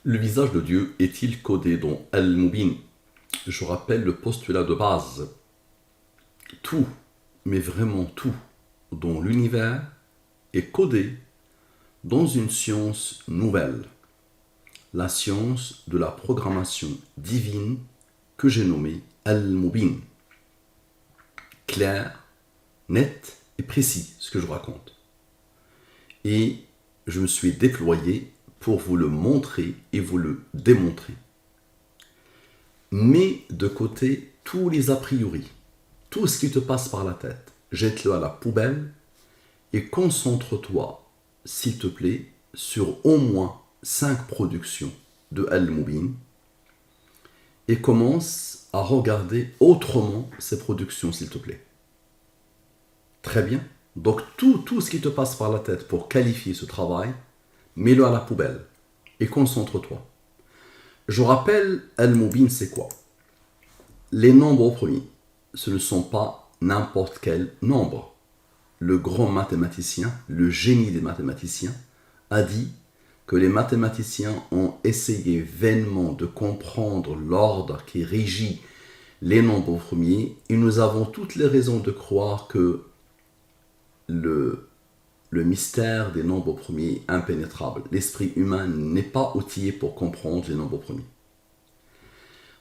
Le visage de Dieu est-il codé dans Al-Mubin? Je rappelle le postulat de base. Tout, mais vraiment tout, dans l'univers est codé dans une science nouvelle, la science de la programmation divine que j'ai nommée Al-Mubin. Clair, net et précis, ce que je raconte. Et je me suis déployé pour vous le montrer et vous le démontrer. Mets de côté tous les a priori, tout ce qui te passe par la tête, jette-le à la poubelle et concentre-toi, s'il te plaît, sur au moins 5 productions de Al-Mubin et commence à regarder autrement ces productions, s'il te plaît. Très bien. Donc tout ce qui te passe par la tête pour qualifier ce travail, mets-le à la poubelle et concentre-toi. Je rappelle, Al-Mubin, c'est quoi? Les nombres au premier, ce ne sont pas n'importe quel nombre. Le grand mathématicien, le génie des mathématiciens, a dit que les mathématiciens ont essayé vainement de comprendre l'ordre qui régit les nombres premiers et nous avons toutes les raisons de croire que le mystère des nombres premiers est impénétrable. L'esprit humain n'est pas outillé pour comprendre les nombres premiers.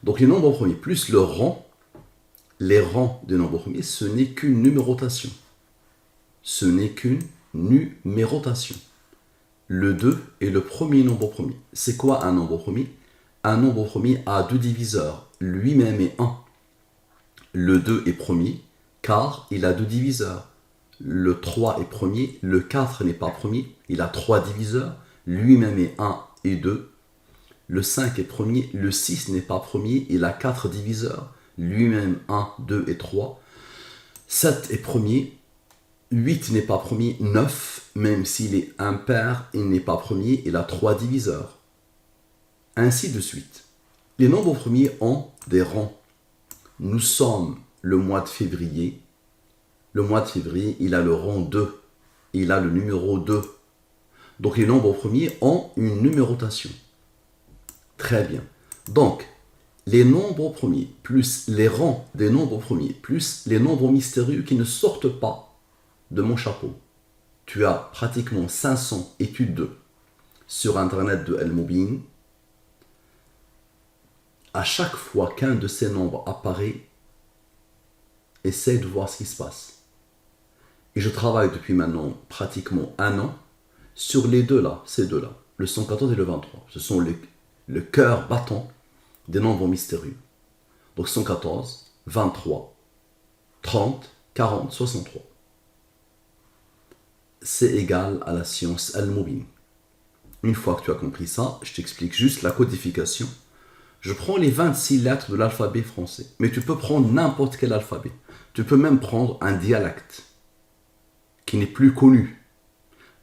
Donc les nombres premiers plus le rang, les rangs des nombres premiers, ce n'est qu'une numérotation. Ce n'est qu'une numérotation. Le 2 est le premier nombre premier. C'est quoi un nombre premier? Un nombre premier a deux diviseurs, lui-même est 1. Le 2 est premier, car il a deux diviseurs. Le 3 est premier, le 4 n'est pas premier, il a 3 diviseurs, lui-même est 1 et 2. Le 5 est premier, le 6 n'est pas premier, il a 4 diviseurs, lui-même 1, 2 et 3. 7 est premier, 8 n'est pas premier, 9, même s'il est impair, il n'est pas premier, il a 3 diviseurs. Ainsi de suite. Les nombres premiers ont des rangs. Nous sommes le mois de février. Le mois de février, il a le rang 2. Il a le numéro 2. Donc les nombres premiers ont une numérotation. Très bien. Donc, les nombres premiers, plus les rangs des nombres premiers, plus les nombres mystérieux qui ne sortent pas de mon chapeau. Tu as pratiquement 500 études sur Internet de Al-Mubin. À chaque fois qu'un de ces nombres apparaît, essaie de voir ce qui se passe. Et je travaille depuis maintenant pratiquement 1 an sur les deux là, ces deux-là, le 114 et le 23. Ce sont le cœur battant des nombres mystérieux. Donc 114, 23, 30, 40, 63. C'est égal à la science Al-Mubin. Une fois que tu as compris ça, je t'explique juste la codification. Je prends les 26 lettres de l'alphabet français. Mais tu peux prendre n'importe quel alphabet. Tu peux même prendre un dialecte qui n'est plus connu.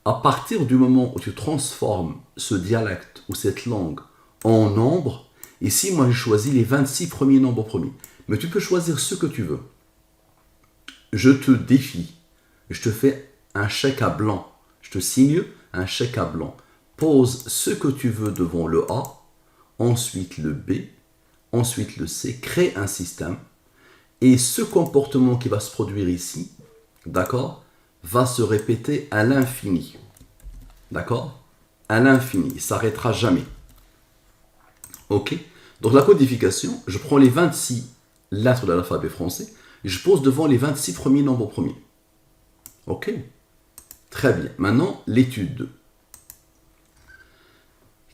À partir du moment où tu transformes ce dialecte ou cette langue en nombre, ici moi j'ai choisi les 26 premiers nombres premiers. Mais tu peux choisir ce que tu veux. Je te défie. Je te fais un chèque à blanc. Je te signe un chèque à blanc. Pose ce que tu veux devant le A, ensuite le B, ensuite le C, crée un système. Et ce comportement qui va se produire ici, d'accord, va se répéter à l'infini. D'accord? À l'infini. Il ne s'arrêtera jamais. Ok? Donc la codification, je prends les 26 lettres de l'alphabet français et je pose devant les 26 premiers nombres premiers. Ok? Très bien. Maintenant, l'étude.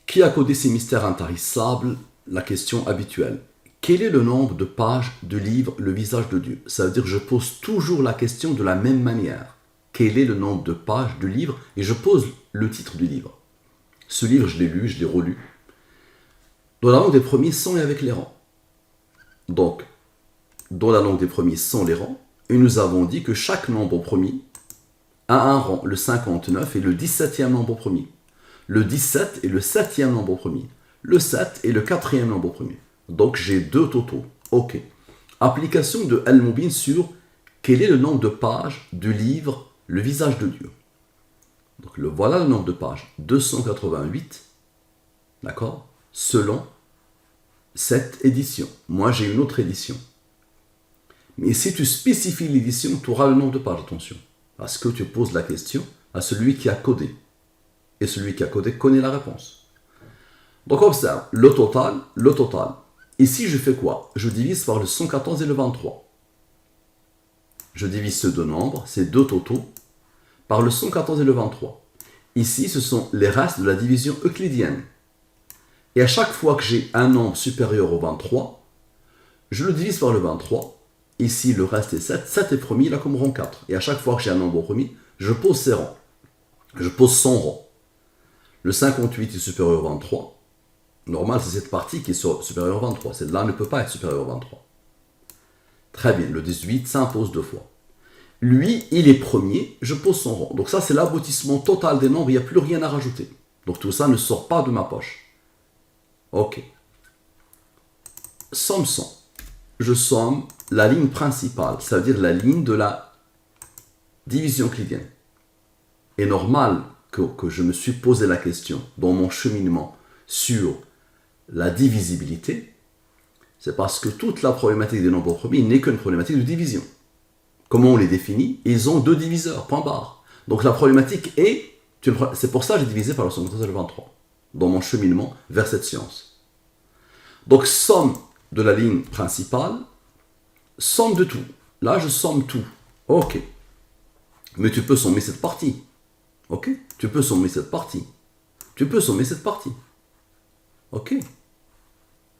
Qui a codé ces mystères intarissables? La question habituelle. Quel est le nombre de pages de livre Le visage de Dieu? Ça veut dire que je pose toujours la question de la même manière. Quel est le nombre de pages de livre? Et je pose le titre du livre. Ce livre, je l'ai lu, je l'ai relu. Dans la langue des premiers, sans et avec les rangs. Donc, dans la langue des premiers, sans les rangs, et nous avons dit que chaque nombre premier a un rang. Le 59 est le 17e nombre premier. Le 17 est le 7e nombre premier. Le 7 est le 4e nombre premier. Donc j'ai 2 totaux. Ok. Application de Al-Mubin sur quel est le nombre de pages du livre Le visage de Dieu. Donc voilà le nombre de pages. 288. D'accord? selon cette édition. Moi, j'ai une autre édition. Mais si tu spécifies l'édition, tu auras le nombre de pages, attention. Parce que tu poses la question à celui qui a codé. Et celui qui a codé connaît la réponse. Donc observe, le total. Ici, je fais quoi? Je divise par le 114 et le 23. Je divise ces deux nombres, ces deux totaux, par le 114 et le 23. Ici, ce sont les restes de la division euclidienne. Et à chaque fois que j'ai un nombre supérieur au 23, je le divise par le 23. Ici, le reste est 7. 7 est premier, là comme rang 4. Et à chaque fois que j'ai un nombre premier, je pose ses rangs. Je pose son rang. Le 58 est supérieur au 23. Normal, c'est cette partie qui est supérieure au 23. Celle-là ne peut pas être supérieure au 23. Très bien, le 18 s'impose deux fois. Lui, il est premier, je pose son rang. Donc ça, c'est l'aboutissement total des nombres, il n'y a plus rien à rajouter. Donc tout ça ne sort pas de ma poche. Ok. Somme 100. Je somme la ligne principale, c'est-à-dire la ligne de la division euclidienne. Et normal que je me suis posé la question dans mon cheminement sur la divisibilité, c'est parce que toute la problématique des nombres premiers n'est qu'une problématique de division. Comment on les définit? Ils ont deux diviseurs, point barre. Donc la problématique est, c'est pour ça que j'ai divisé par le 114 et le 23, dans mon cheminement vers cette science. Donc somme de la ligne principale, somme de tout. Là, je somme tout. Ok. Mais tu peux sommer cette partie. Ok? Tu peux sommer cette partie. Tu peux sommer cette partie. Ok?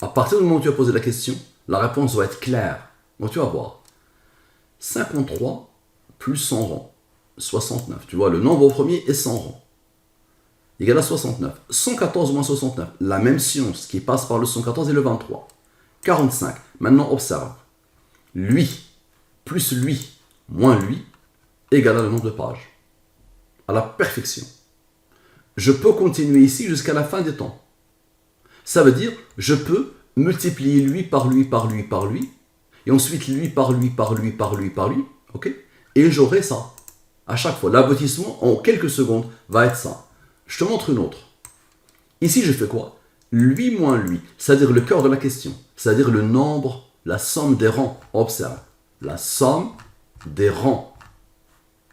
À partir du moment où tu as posé la question, la réponse va être claire. Donc tu vas voir. 53 plus 100 rangs. 69. Tu vois, le nombre au premier est 100 rangs. Égal à 69. 114 moins 69. La même science qui passe par le 114 et le 23. 45. Maintenant, observe. Lui plus lui moins lui égale à le nombre de pages. À la perfection. Je peux continuer ici jusqu'à la fin des temps. Ça veut dire, je peux multiplier lui par lui par lui par lui, et ensuite lui par lui par lui par lui par lui, ok? Et j'aurai ça. À chaque fois, l'aboutissement, en quelques secondes, va être ça. Je te montre une autre. Ici, je fais quoi? Lui moins lui, c'est-à-dire le cœur de la question, c'est-à-dire le nombre, la somme des rangs. Observe. La somme des rangs.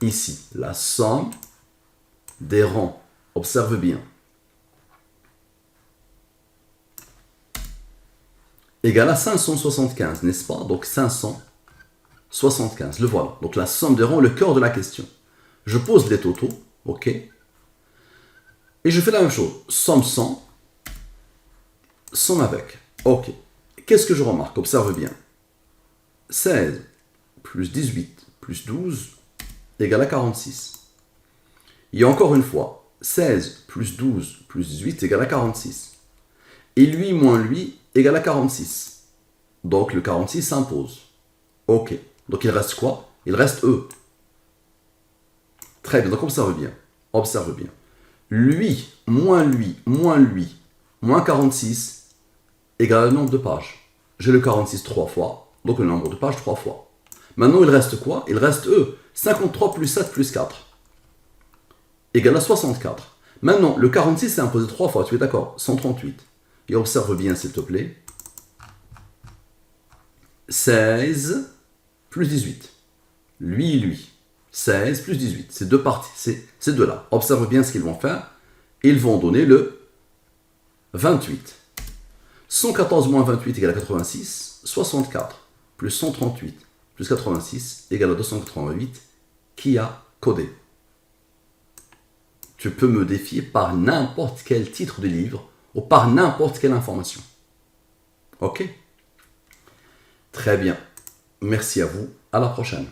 Ici, la somme des rangs. Observe bien. Égale à 575, n'est-ce pas? Donc 575, le voilà. Donc la somme des rangs, le cœur de la question. Je pose les totaux, ok? Et je fais la même chose. Somme 100, somme avec. Ok. Qu'est-ce que je remarque? Observe bien. 16 plus 18 plus 12 égale à 46. Et encore une fois, 16 plus 12 plus 18 égale à 46. Et lui moins lui égale à 46. Donc le 46 s'impose. Ok. Donc il reste quoi? Il reste E. Très bien. Donc observe bien. Observe bien. Lui moins 46 égale le nombre de pages. J'ai le 46 3 fois. Donc le nombre de pages 3 fois. Maintenant il reste quoi? Il reste E. 53 plus 7 plus 4 égale à 64. Maintenant le 46 s'est imposé 3 fois. Tu es d'accord? 138. Et observe bien, s'il te plaît. 16 plus 18. Lui. 16 plus 18. C'est deux parties. C'est deux-là. Observe bien ce qu'ils vont faire. Ils vont donner le 28. 114 moins 28 égale à 86. 64 plus 138 plus 86 égale à 288. Qui a codé? Tu peux me défier par n'importe quel titre de livre ou par n'importe quelle information. Ok? Très bien. Merci à vous. À la prochaine.